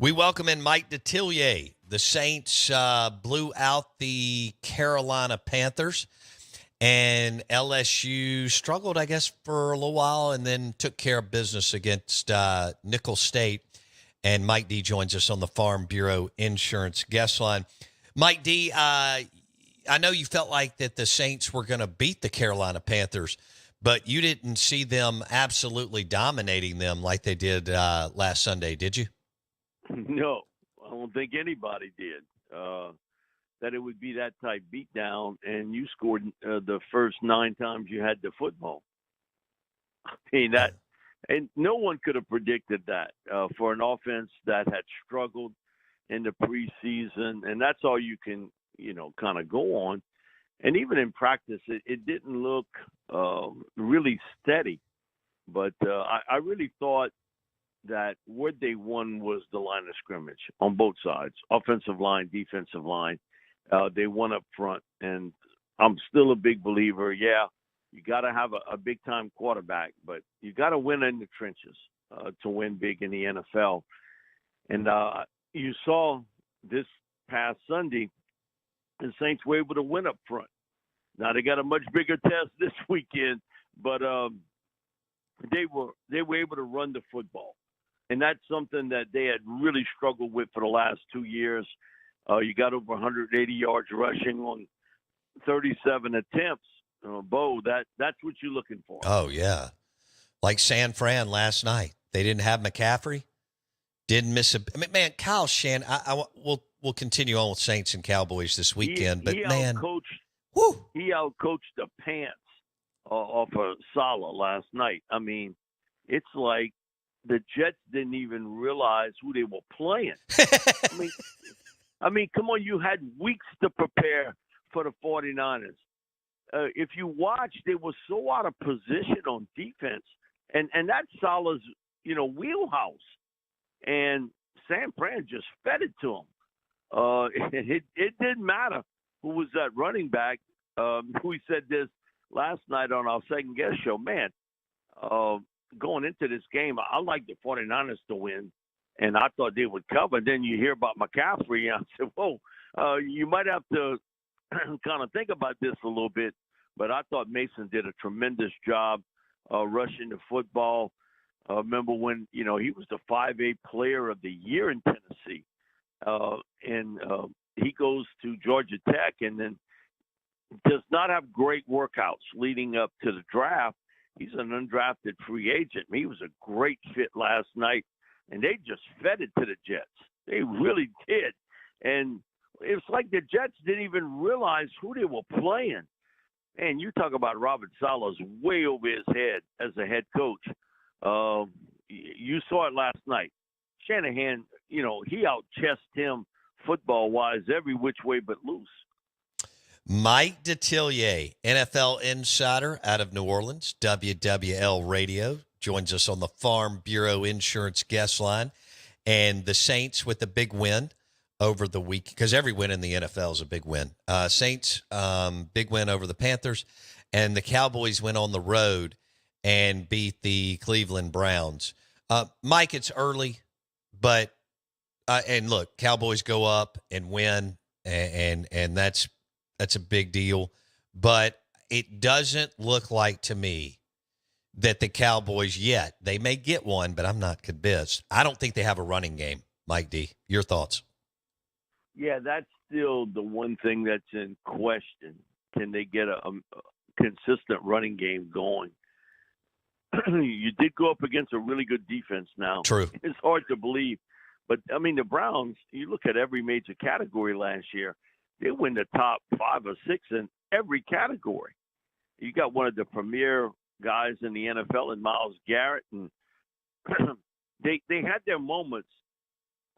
We welcome in Mike Detillier. The Saints blew out the Carolina Panthers, and LSU struggled, I guess, for a little while and then took care of business against Nickel State. And Mike D joins us on the Farm Bureau Insurance guest line. Mike D, I know you felt like that the Saints were going to beat the Carolina Panthers, but you didn't see them absolutely dominating them like they did last Sunday, did you? No, I don't think anybody did. That it would be that type beatdown, and you scored the first 9 times you had the football. I mean that, and no one could have predicted that for an offense that had struggled in the preseason, and that's all you can, kind of go on. And even in practice, it didn't look really steady. But I really thought that what they won was the line of scrimmage on both sides, offensive line, defensive line. They won up front, and I'm still a big believer. Yeah, you got to have a big-time quarterback, but you got to win in the trenches to win big in the NFL. And you saw this past Sunday, the Saints were able to win up front. Now they got a much bigger test this weekend, but they were able to run the football. And that's something that they had really struggled with for the last 2 years. You got over 180 yards rushing on 37 attempts. Bo, that's what you're looking for. Oh, yeah. Like San Fran last night. They didn't have McCaffrey. Didn't miss a – I mean, man, Kyle Shannon – we'll continue on with Saints and Cowboys this weekend. He outcoached the pants off of Salah last night. I mean, it's like the Jets didn't even realize who they were playing. I mean, come on, you had weeks to prepare for the 49ers. If you watch, they were so out of position on defense, and that's Salah's, wheelhouse. And San Fran just fed it to him. It didn't matter who was that running back. We said this last night on our second guest show. Man, going into this game, I like the 49ers to win, and I thought they would cover. Then you hear about McCaffrey, and I said, whoa, you might have to kind of think about this a little bit. But I thought Mason did a tremendous job rushing the football. Remember when, he was the 5A player of the year in Tennessee. And he goes to Georgia Tech and then does not have great workouts leading up to the draft. He's an undrafted free agent. He was a great fit last night, and they just fed it to the Jets. They really did. And it's like the Jets didn't even realize who they were playing. And you talk about Robert Saleh's way over his head as a head coach. You saw it last night. Shanahan, he out-chessed him football-wise every which way but loose. Mike Detillier, NFL insider out of New Orleans, WWL Radio, joins us on the Farm Bureau Insurance guest line. And the Saints with a big win over the week, because every win in the NFL is a big win. Saints, big win over the Panthers, and the Cowboys went on the road and beat the Cleveland Browns. Mike, it's early, but and look, Cowboys go up and win, and that's a big deal. But it doesn't look like to me that the Cowboys yet, they may get one, but I'm not convinced. I don't think they have a running game. Mike D, your thoughts? Yeah, that's still the one thing that's in question. Can they get a consistent running game going? You did go up against a really good defense now. True. It's hard to believe. But, I mean, the Browns, you look at every major category last year, they win the top 5 or 6 in every category. You got one of the premier guys in the NFL in Myles Garrett, and they had their moments.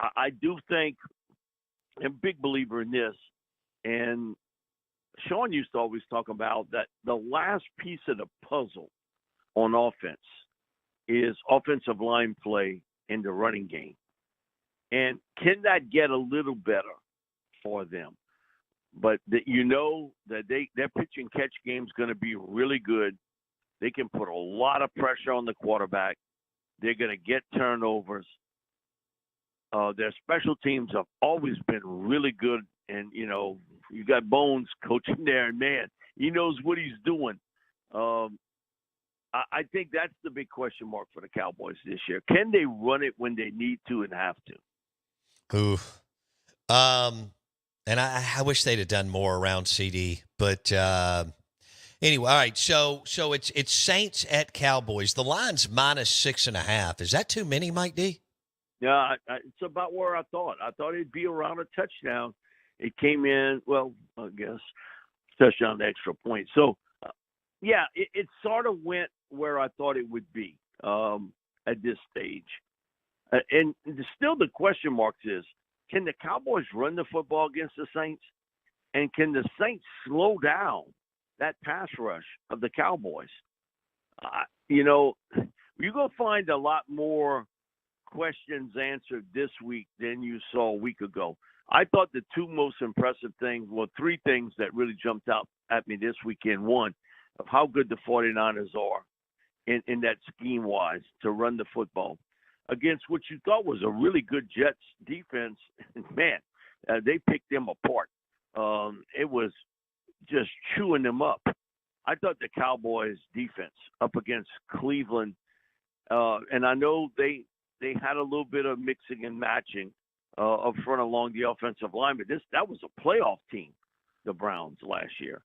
I do think – I'm a big believer in this, and Sean used to always talk about that the last piece of the puzzle on offense is offensive line play in the running game. And can that get a little better for them? But that their pitch and catch game is going to be really good. They can put a lot of pressure on the quarterback. They're going to get turnovers. Their special teams have always been really good. And, you got Bones coaching there, and, man, he knows what he's doing. I think that's the big question mark for the Cowboys this year. Can they run it when they need to and have to? Oof. And I wish they'd have done more around CD, but anyway, all right. So it's Saints at Cowboys. The line's -6.5. Is that too many, Mike D? Yeah, it's about where I thought. I thought it'd be around a touchdown. It came in, well, I guess, touchdown, the extra point. So, it sort of went where I thought it would be at this stage. And still the question marks is, can the Cowboys run the football against the Saints? And can the Saints slow down that pass rush of the Cowboys? You're going to find a lot more questions answered this week than you saw a week ago. I thought the two most impressive things, three things that really jumped out at me this weekend. One, of how good the 49ers are in that scheme-wise to run the football against what you thought was a really good Jets defense. Man, they picked them apart. It was just chewing them up. I thought the Cowboys' defense up against Cleveland, and I know they had a little bit of mixing and matching up front along the offensive line, but that was a playoff team, the Browns, last year.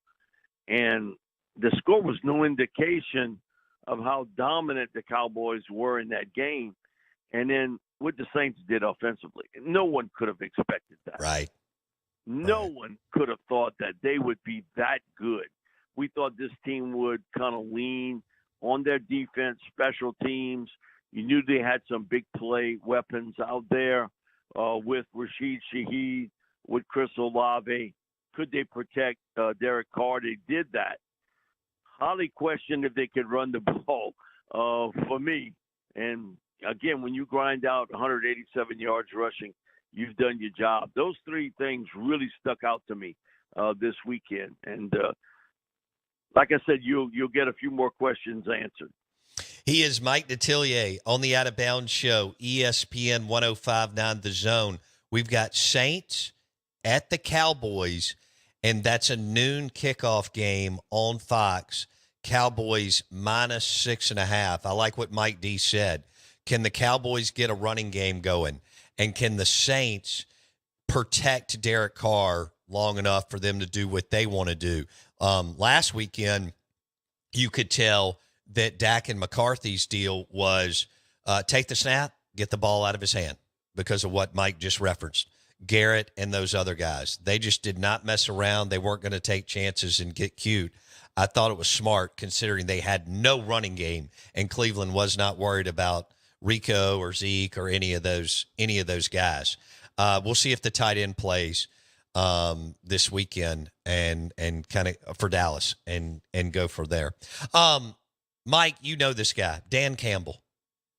And the score was no indication of how dominant the Cowboys were in that game. And then what the Saints did offensively, no one could have expected that. Right. No one could have thought that they would be that good. We thought this team would kind of lean on their defense, special teams. You knew they had some big play weapons out there with Rashid Shaheed, with Chris Olave. Could they protect Derek Carr? They did that. Highly questioned if they could run the ball for me. And, again, when you grind out 187 yards rushing, you've done your job. Those three things really stuck out to me this weekend. And like I said, you'll get a few more questions answered. He is Mike Detillier on the Out of Bounds Show, ESPN 105.9 The Zone. We've got Saints at the Cowboys, and that's a noon kickoff game on Fox. Cowboys -6.5. I like what Mike D said. Can the Cowboys get a running game going? And can the Saints protect Derek Carr long enough for them to do what they want to do? Last weekend, you could tell that Dak and McCarthy's deal was take the snap, get the ball out of his hand, because of what Mike just referenced. Garrett and those other guys, they just did not mess around. They weren't going to take chances and get cute. I thought it was smart, considering they had no running game, and Cleveland was not worried about Rico or Zeke or any of those guys. We'll see if the tight end plays this weekend and kind of for Dallas and go for there. Mike, you know this guy, Dan Campbell,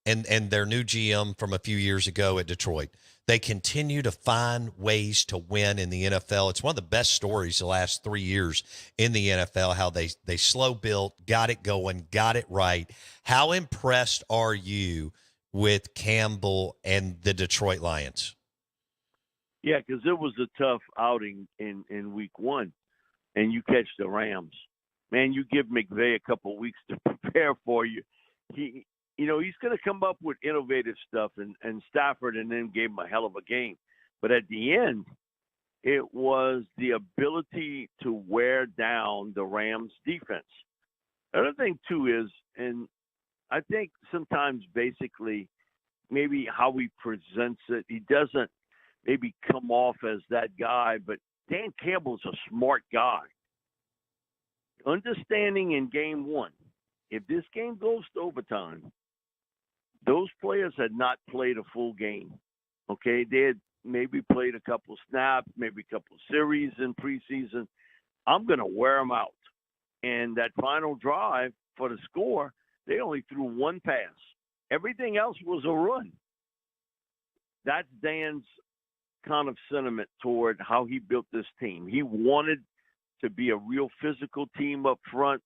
and their new GM from a few years ago at Detroit. They continue to find ways to win in the NFL. It's one of the best stories the last 3 years in the NFL, how they slow built, got it going, got it right. How impressed are you with Campbell and the Detroit Lions? Yeah, because it was a tough outing in week one, and you catch the Rams. Man, you give McVay a couple of weeks to prepare for you. He's going to come up with innovative stuff, and Stafford and them gave him a hell of a game. But at the end, it was the ability to wear down the Rams' defense. Another thing, too, is, and I think sometimes basically maybe how he presents it, he doesn't maybe come off as that guy, but Dan Campbell's a smart guy. Understanding in game one, if this game goes to overtime, those players had not played a full game. Okay, they had maybe played a couple snaps, maybe a couple series in preseason. I'm going to wear them out. And that final drive for the score, they only threw one pass. Everything else was a run. That's Dan's kind of sentiment toward how he built this team. He wanted to be a real physical team up front.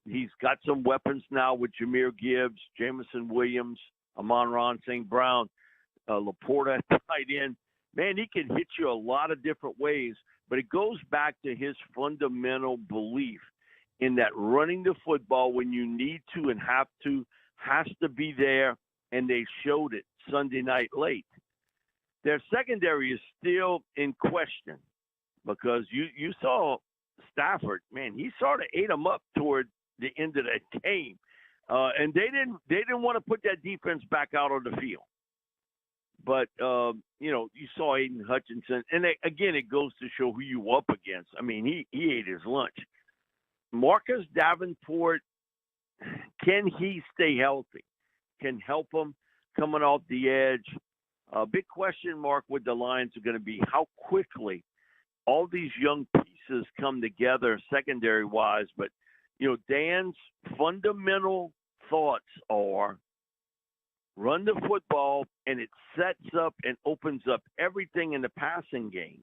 He's got some weapons now with Jahmyr Gibbs, Jameson Williams, Amon-Ra St. Brown. Laporta at tight end. Man, he can hit you a lot of different ways, but it goes back to his fundamental belief in that running the football when you need to and have to has to be there, and they showed it Sunday night late. Their secondary is still in question because you saw Stafford, man, he sort of ate them up toward the end of that game, and they didn't want to put that defense back out on the field. But you saw Aiden Hutchinson, and again, it goes to show who you up against. I mean, he ate his lunch. Marcus Davenport, can he stay healthy? Can help him coming off the edge. A big question mark with the Lions are going to be how quickly all these young pieces come together secondary-wise. But, Dan's fundamental thoughts are run the football, and it sets up and opens up everything in the passing game.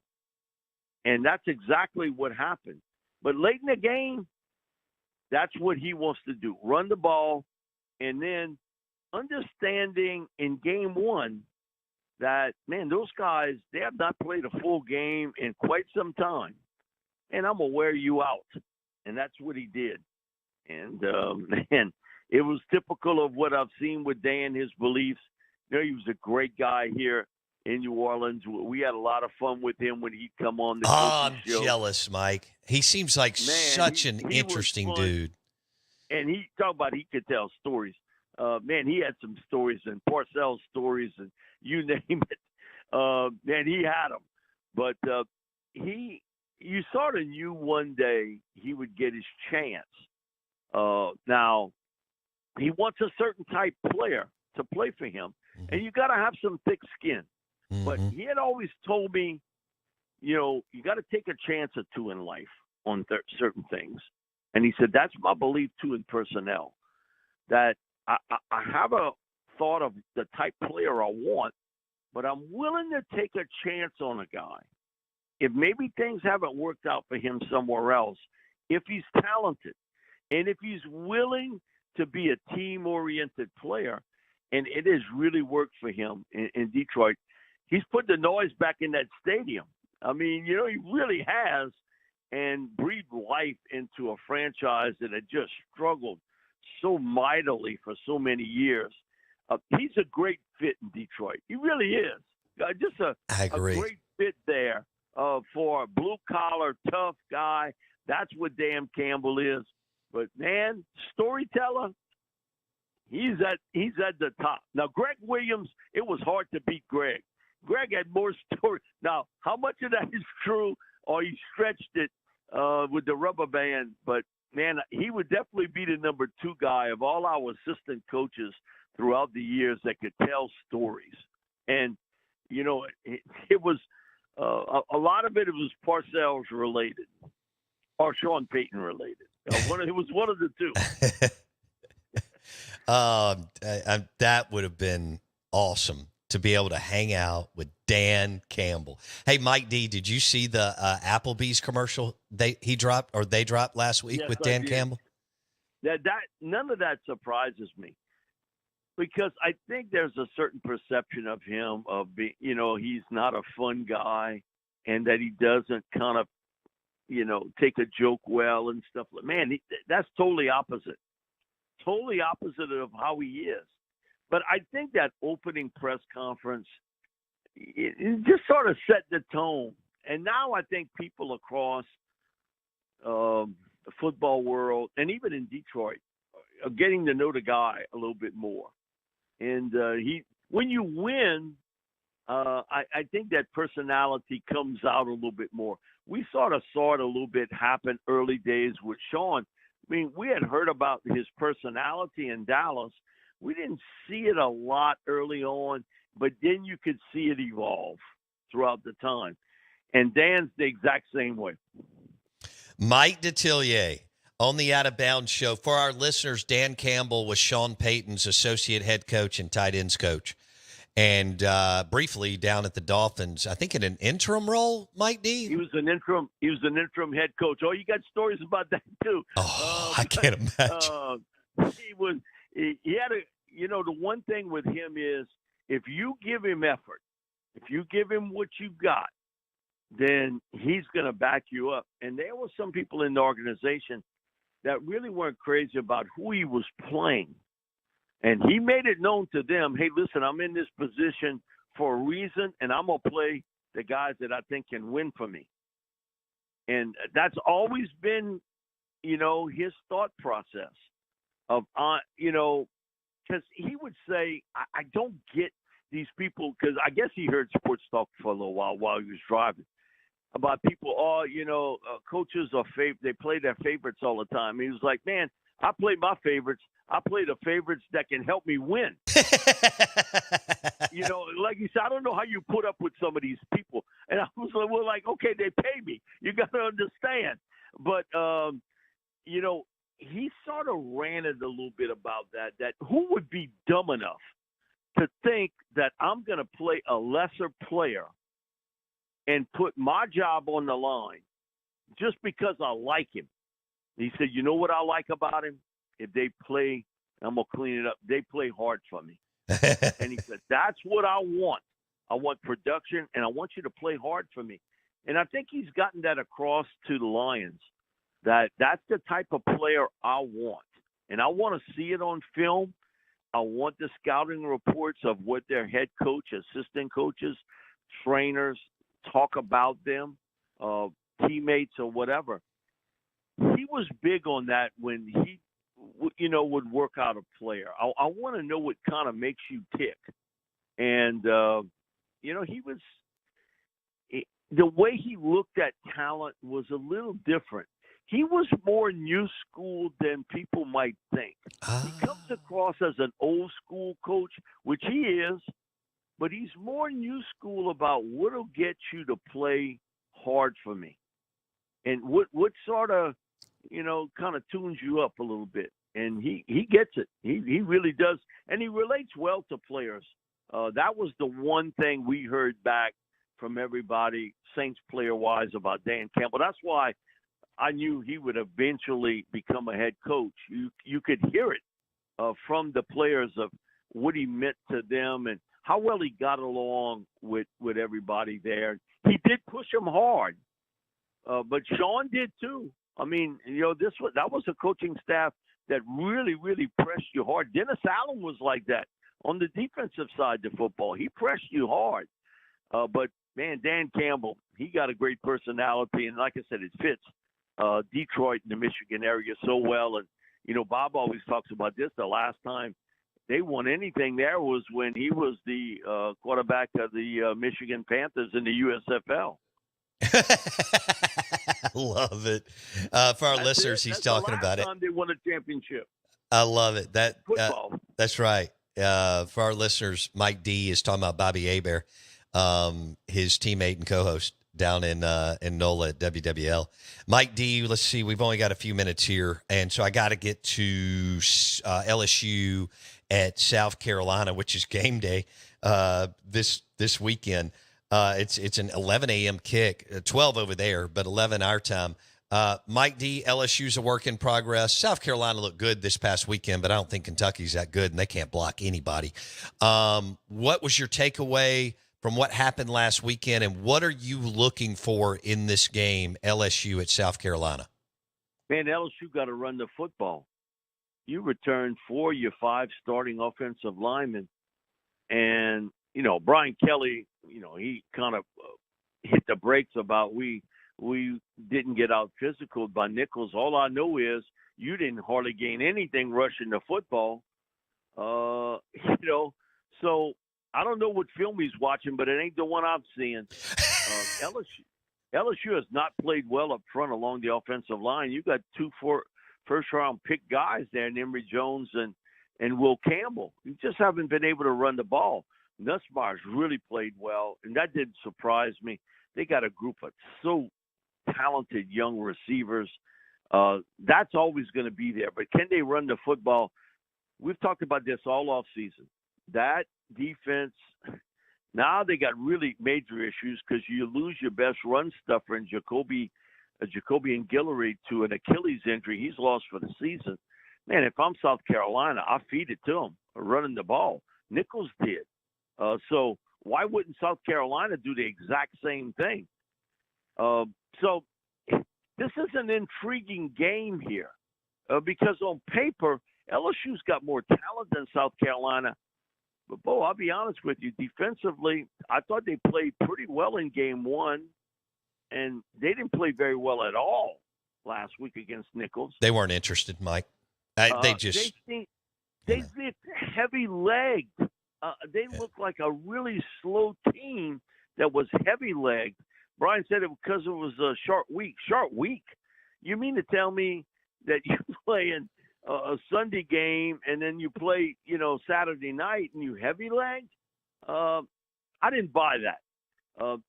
And that's exactly what happened. But late in the game, that's what he wants to do, run the ball, and then understanding in game one that, man, those guys, they have not played a full game in quite some time, and I'm going to wear you out. And that's what he did. And, man, it was typical of what I've seen with Dan, his beliefs. He was a great guy here in New Orleans. We had a lot of fun with him when he'd come on the I'm show. jealous, Mike. He seems like such an interesting dude. And he could tell stories. Man, he had some stories and Parcells stories and you name it. Man, he had them. But you sort of knew one day he would get his chance. Now, he wants a certain type player to play for him, and you got to have some thick skin. Mm-hmm. But he had always told me, you got to take a chance or two in life on certain things. And he said, that's my belief, too, in personnel, that I have a thought of the type player I want, but I'm willing to take a chance on a guy. If maybe things haven't worked out for him somewhere else, if he's talented, and if he's willing to be a team-oriented player, and it has really worked for him in Detroit, he's put the noise back in that stadium. I mean, he really has, and breathed life into a franchise that had just struggled so mightily for so many years. He's a great fit in Detroit. He really is. Just a great fit there for a blue-collar, tough guy. That's what Dan Campbell is. But, man, storyteller, he's at the top. Now, Greg Williams, it was hard to beat Greg. Greg had more story. Now, how much of that is true, or he stretched it with the rubber band? But, man, he would definitely be the number 2 guy of all our assistant coaches throughout the years that could tell stories. And, it was a lot of it was Parcells related or Sean Payton related. It was one of the two. That would have been awesome to be able to hang out with Dan Campbell. Hey, Mike D, did you see the Applebee's commercial they dropped last week with Dan Campbell? That none of that surprises me, because I think there's a certain perception of him of being, he's not a fun guy, and that he doesn't kind of, take a joke well and stuff. Man, that's totally opposite. Totally opposite of how he is. But I think that opening press conference, it just sort of set the tone. And now I think people across the football world, and even in Detroit, are getting to know the guy a little bit more. And when you win, I think that personality comes out a little bit more. We sort of saw it a little bit happen early days with Sean. I mean, we had heard about his personality in Dallas. We didn't see it a lot early on, but then you could see it evolve throughout the time. And Dan's the exact same way. Mike Detillier on the Out of Bounds show. For our listeners, Dan Campbell was Sean Payton's associate head coach and tight ends coach. And briefly down at the Dolphins, I think in an interim role, Mike D. He was an interim head coach. Oh, you got stories about that too. Oh, I can't imagine. He had the one thing with him is if you give him effort, if you give him what you got, then he's going to back you up. And there were some people in the organization that really weren't crazy about who he was playing. And he made it known to them, hey, listen, I'm in this position for a reason, and I'm going to play the guys that I think can win for me. And that's always been, his thought process of, because he would say, I don't get these people, because I guess he heard sports talk for a little while he was driving, about people, coaches are they play their favorites all the time. He was like, man, I play my favorites. I play the favorites that can help me win. Like you said, I don't know how you put up with some of these people. And I was like, okay, they pay me. You got to understand. But, he sort of ranted a little bit about that who would be dumb enough to think that I'm going to play a lesser player and put my job on the line just because I like him. He said, you know what I like about him? If they play, I'm going to clean it up. They play hard for me. And he said, that's what I want. I want production, and I want you to play hard for me. And I think he's gotten that across to the Lions, that's the type of player I want. And I want to see it on film. I want the scouting reports of what their head coach, assistant coaches, trainers talk about them, teammates or whatever. He was big on that when he, would work out a player. I want to know what kind of makes you tick. And, he was – the way he looked at talent was a little different. He was more new school than people might think. He comes across as an old school coach, which he is, but he's more new school about what'll get you to play hard for me. And what sort of, kind of tunes you up a little bit. And he gets it. He really does. And he relates well to players. That was the one thing we heard back from everybody, Saints player-wise, about Dan Campbell. That's why I knew he would eventually become a head coach. You could hear it from the players of what he meant to them and how well he got along with everybody there. He did push them hard, but Sean did too. I mean, that was a coaching staff that really, really pressed you hard. Dennis Allen was like that on the defensive side of football. He pressed you hard. But, man, Dan Campbell, he got a great personality. And like I said, it fits Detroit and the Michigan area so well. And, Bob always talks about this. The last time they won anything there was when he was the quarterback of the Michigan Panthers in the USFL. Love it. For our listeners, he's talking about it. That's the last time they won a championship. I love it. Football. That's right. For our listeners, Mike D is talking about Bobby Hebert, his teammate and co-host down in NOLA at WWL. Mike D, let's see, we've only got a few minutes here, and so I got to get to LSU at South Carolina, which is game day this weekend. It's an 11 a.m. kick, 12 over there, but 11 our time. Mike D, LSU's a work in progress. South Carolina looked good this past weekend, but I don't think Kentucky's that good, and they can't block anybody. What was your takeaway from what happened last weekend, and what are you looking for in this game, LSU at South Carolina? Man, LSU got to run the football. You return 4 of your 5 starting offensive linemen, and, Brian Kelly, he kind of hit the brakes about we didn't get out physical by Nichols. All I know is you didn't hardly gain anything rushing the football. So I don't know what film he's watching, but it ain't the one I'm seeing. LSU has not played well up front along the offensive line. You got 2 first-round pick guys there, Emory Jones and Will Campbell. You just haven't been able to run the ball. Nussmeier's really played well, and that didn't surprise me. They got a group of so talented young receivers. That's always going to be there. But can they run the football? We've talked about this all offseason. That defense, now they got really major issues because you lose your best run stuffer in Jacoby and Guillory to an Achilles injury. He's lost for the season. Man, if I'm South Carolina, I feed it to him running the ball. Nichols did. So why wouldn't South Carolina do the exact same thing? So this is an intriguing game here because on paper, LSU's got more talent than South Carolina. But, Bo, I'll be honest with you. Defensively, I thought they played pretty well in game one, and they didn't play very well at all last week against Nichols. They weren't interested, Mike. They looked heavy-legged. They looked like a really slow team that was heavy-legged. Brian said it because it was a short week. Short week? You mean to tell me that you play in a Sunday game and then you play, Saturday night and you heavy-legged? I didn't buy that.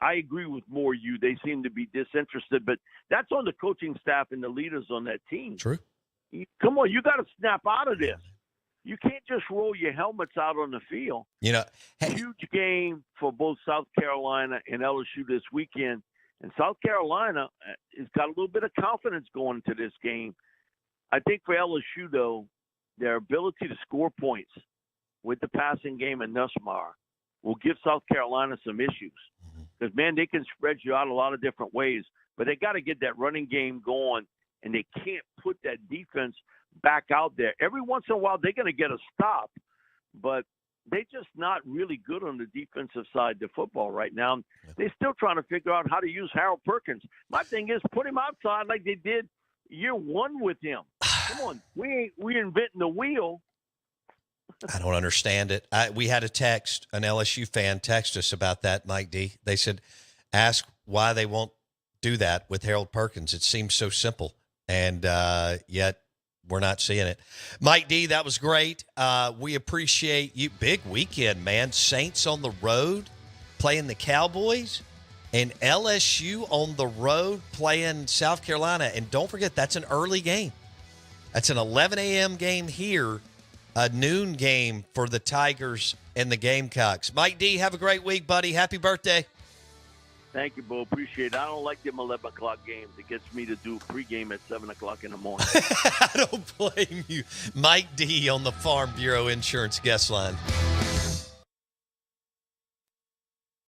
I agree with you. They seem to be disinterested, but that's on the coaching staff and the leaders on that team. True. Come on, you got to snap out of this. You can't just roll your helmets out on the field. Huge game for both South Carolina and LSU this weekend. And South Carolina has got a little bit of confidence going into this game. I think for LSU, though, their ability to score points with the passing game and Nussmeier will give South Carolina some issues. Because, man, they can spread you out a lot of different ways. But they got to get that running game going, and they can't put that defense back out there. Every once in a while, they're going to get a stop, but they're just not really good on the defensive side of the football right now. They're still trying to figure out how to use Harold Perkins. My thing is put him outside like they did year one with him. Come on, we inventing the wheel. I don't understand it. We had an LSU fan text us about that, Mike D. They said, ask why they won't do that with Harold Perkins. It seems so simple, and yet we're not seeing it. Mike D, that was great. We appreciate you. Big weekend, man. Saints on the road playing the Cowboys, and LSU on the road playing South Carolina. And don't forget, that's an early game. That's an 11 a.m. game here, a noon game for the Tigers and the Gamecocks. Mike D, have a great week, buddy. Happy birthday. Thank you, Bo. Appreciate it. I don't like them 11 o'clock games. It gets me to do pregame at 7 o'clock in the morning. I don't blame you. Mike D on the Farm Bureau Insurance Guest Line.